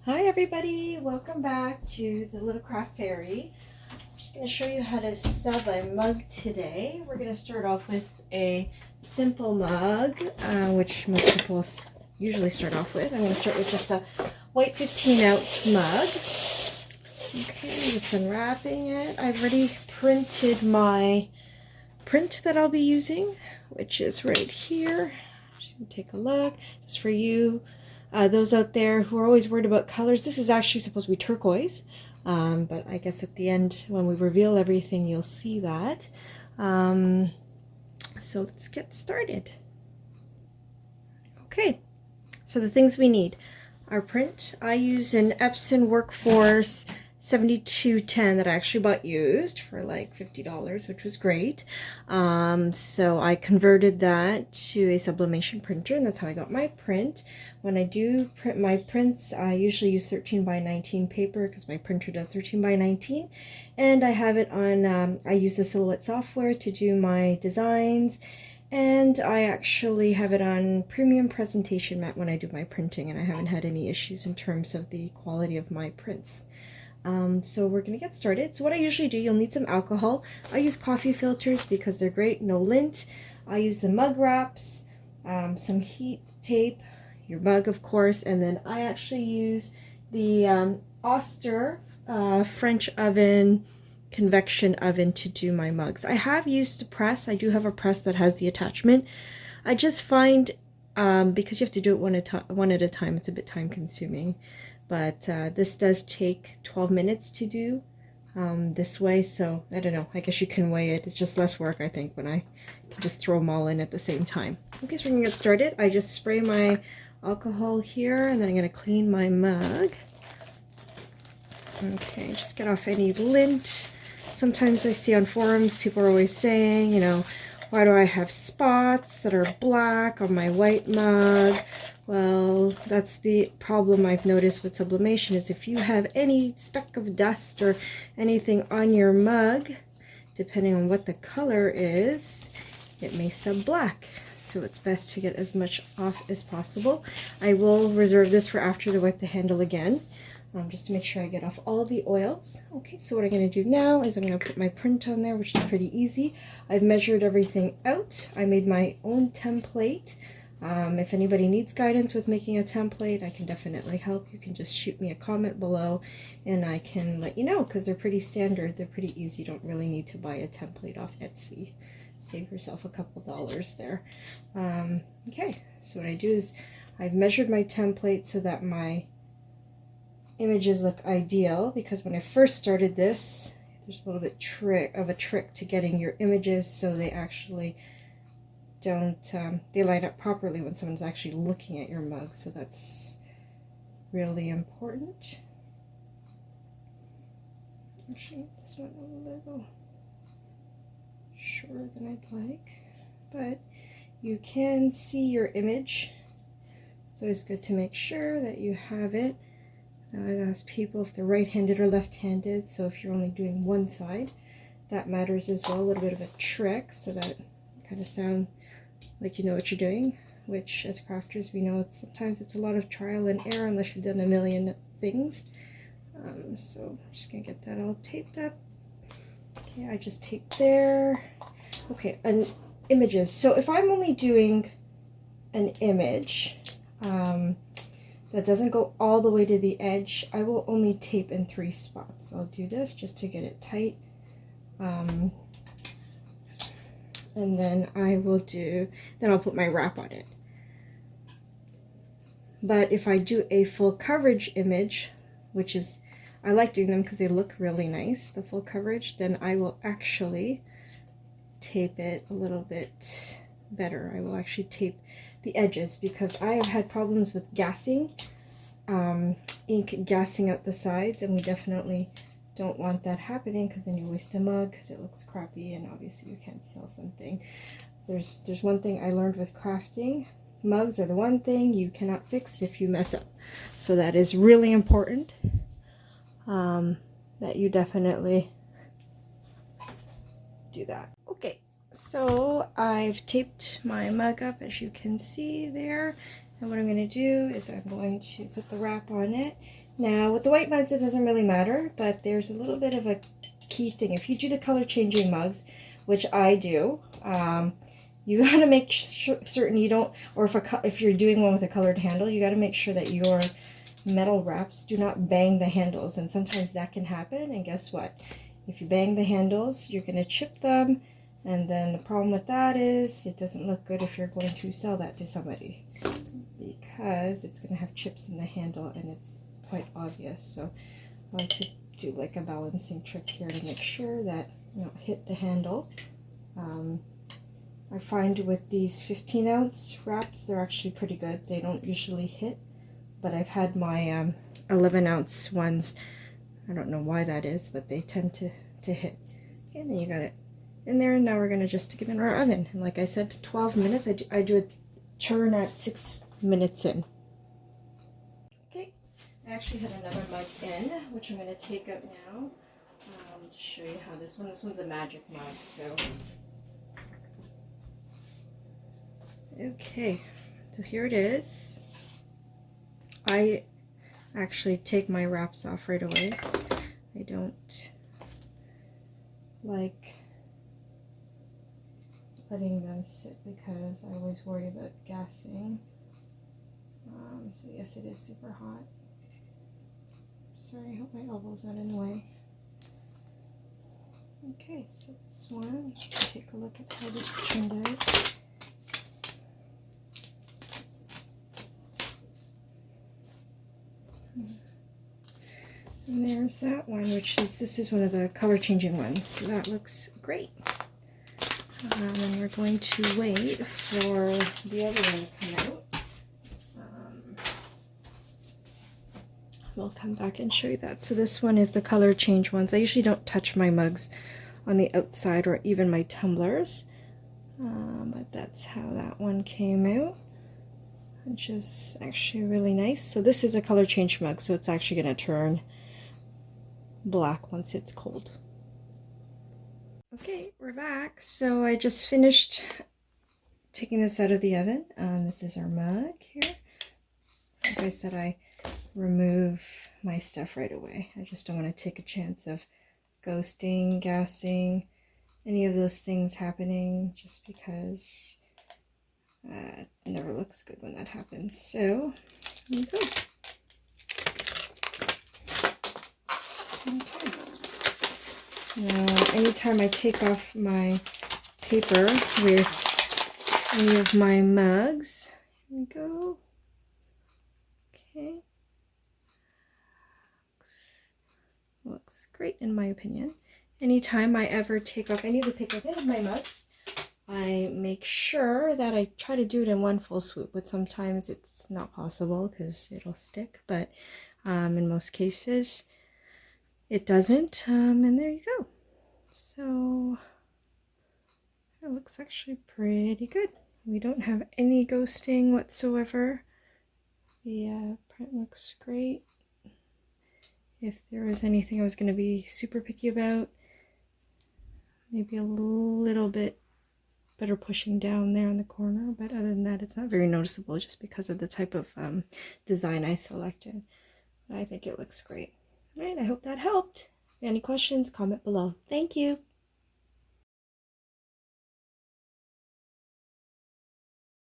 Hi everybody, welcome back to the Little Craft Fairy. I'm just going to show you how to sub a mug today. We're going to start off with a simple mug, which most people usually start off with. I'm going to start with just a white 15-ounce mug. Okay, I'm just unwrapping it. I've already printed my print that I'll be using, which is right here. Just going to take a look, just for you. Those out there who are always worried about colors, this is actually supposed to be turquoise, but I guess at the end when we reveal everything you'll see that. So let's get started. Okay, so the things we need. Our print, I use an Epson Workforce 7210 that I actually bought used for like $50, which was great. So I converted that to a sublimation printer, and that's how I got my print. When I do print my prints, I usually use 13 by 19 paper because my printer does 13 by 19, and I have it on, I use the Silhouette software to do my designs, and I actually have it on premium presentation mat when I do my printing, and I haven't had any issues in terms of the quality of my prints. So we're going to get started. So what I usually do, you'll need some alcohol. I use coffee filters because they're great, no lint. I use the mug wraps, some heat tape, your mug of course, and then I actually use the Oster French oven, convection oven to do my mugs. I have used a press. I do have a press that has the attachment. I just find because you have to do it one at a time, it's a bit time consuming. But this does take 12 minutes to do this way, so I don't know, I guess you can weigh it. It's just less work, I think, when I can just throw them all in at the same time. Okay, so we're gonna get started. I just spray my alcohol here, and then I'm gonna clean my mug. Okay, just get off any lint. Sometimes I see on forums people are always saying, you know, why do I have spots that are black on my white mug? Well, that's the problem I've noticed with sublimation, is if you have any speck of dust or anything on your mug, depending on what the color is, it may sub black. So it's best to get as much off as possible. I will reserve this for after to wipe the handle again, just to make sure I get off all the oils. Okay, so what I'm going to do now is I'm going to put my print on there, which is pretty easy. I've measured everything out. I made my own template. If anybody needs guidance with making a template, I can definitely help. You can just shoot me a comment below and I can let you know, because they're pretty standard. They're pretty easy. You don't really need to buy a template off Etsy. Save yourself a couple dollars there. Okay, so what I do is I've measured my template so that my images look ideal, because when I first started this, there's a little bit of a trick to getting your images so they actually don't, they line up properly when someone's actually looking at your mug, so that's really important. Actually, this one a little shorter than I'd like, but you can see your image. It's always good to make sure that you have it. I ask people if they're right-handed or left-handed, so if you're only doing one side, that matters as well. A little bit of a trick so that you kind of sound like you know what you're doing, which as crafters we know sometimes it's a lot of trial and error unless you've done a million things. So I'm just gonna get that all taped up. Okay, I just taped there. Okay, and images. So if I'm only doing an image that doesn't go all the way to the edge, I will only tape in 3 spots. I'll do this just to get it tight. And then I'll put my wrap on it. But if I do a full coverage image, which is, I like doing them because they look really nice, the full coverage, then I will actually tape it a little bit better. I will actually tape the edges, because I have had problems with gassing, ink gassing out the sides, and we definitely don't want that happening, because then you waste a mug because it looks crappy and obviously you can't sell something. There's one thing I learned with crafting: mugs are the one thing you cannot fix if you mess up. So that is really important, that you definitely do that. Okay, so I've taped my mug up, as you can see there, and what I'm going to do is I'm going to put the wrap on it, Now with the white mugs it doesn't really matter, but there's a little bit of a key thing. If you do the color changing mugs, which I do, you got to make certain you don't, or if you're doing one with a colored handle, you got to make sure that your metal wraps do not bang the handles, and sometimes that can happen. And guess what? If you bang the handles, you're going to chip them, and then the problem with that is it doesn't look good if you're going to sell that to somebody, because it's going to have chips in the handle and it's quite obvious. So I like to do like a balancing trick here to make sure that you don't hit the handle. I find with these 15-ounce wraps, they're actually pretty good. They don't usually hit, but I've had my 11-ounce ones. I don't know why that is, but they tend to hit. Okay, and then you got it in there, and now we're going to just stick it in our oven. And like I said, 12 minutes. I do a turn at 6 minutes in. Okay, I actually had another mug in, which I'm going to take out now. To show you how this one's a magic mug, so. Okay, so here it is. I actually take my wraps off right away. I don't like letting them sit because I always worry about gassing. So yes, it is super hot. Sorry, I hope my elbow's not in the way. Okay, so this one, let's take a look at how this turned out. And there's that one, this is one of the color changing ones. So that looks great. And we're going to wait for the other one to come out. We'll come back and show you that. So this one is the color change ones. I usually don't touch my mugs on the outside or even my tumblers. But that's how that one came out, which is actually really nice. So this is a color change mug, so it's actually going to turn black once it's cold. Okay, we're back. So I just finished taking this out of the oven. This is our mug here. Like I said, I remove my stuff right away. I just don't want to take a chance of ghosting, gassing, any of those things happening, just because it never looks good when that happens. So here you go. Okay. Now, anytime I take off my paper with any of my mugs, here we go. Okay. Looks great in my opinion. Anytime I ever take off any of the paper with any of my mugs, I make sure that I try to do it in one full swoop, but sometimes it's not possible because it'll stick, but in most cases it doesn't, and there you go. So it looks actually pretty good. We don't have any ghosting whatsoever. The print looks great. If there was anything I was going to be super picky about, maybe a little bit better pushing down there in the corner, but other than that, it's not very noticeable just because of the type of design I selected. But I think it looks great. All right, I hope that helped. If you have any questions, comment below. Thank you.